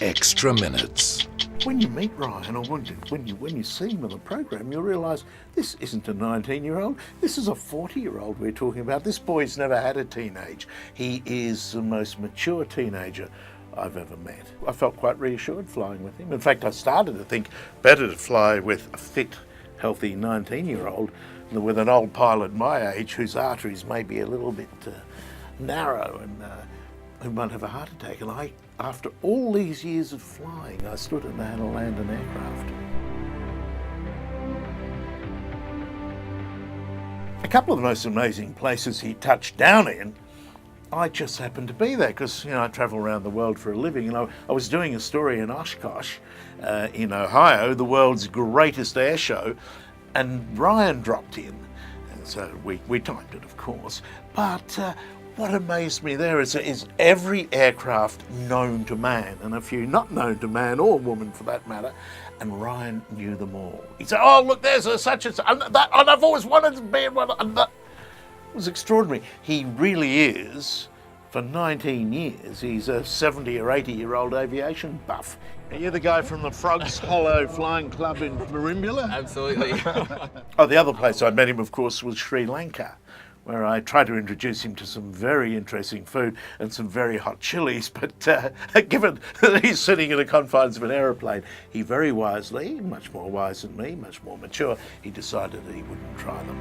Extra Minutes. When you meet Ryan, or when you see him on the program, you'll realise this isn't a 19-year-old. This is a 40-year-old we're talking about. This boy's never had a teenage. He is the most mature teenager I've ever met. I felt quite reassured flying with him. In fact, I started to think better to fly with a fit, healthy 19-year-old than with an old pilot my age whose arteries may be a little bit narrow and who might have a heart attack. And after all these years of flying, I stood and had to land an aircraft. A couple of the most amazing places he touched down in, I just happened to be there because, I travel around the world for a living, and I was doing a story in Oshkosh in Ohio, the world's greatest air show, and Ryan dropped in. And so we timed it, of course. But what amazed me there is every aircraft known to man, and a few not known to man or woman for that matter, and Ryan knew them all. He said, "Oh, look, there's a such and such, and I've always wanted to be in one." And that it was extraordinary. He really is, for 19 years, he's a 70 or 80-year-old aviation buff. Are you the guy from the Frogs Hollow Flying Club in Merimbula? Absolutely. Oh, the other place I met him, of course, was Sri Lanka, where I tried to introduce him to some very interesting food and some very hot chilies, but given that he's sitting in the confines of an aeroplane, he very wisely, much more wise than me, much more mature, he decided that he wouldn't try them.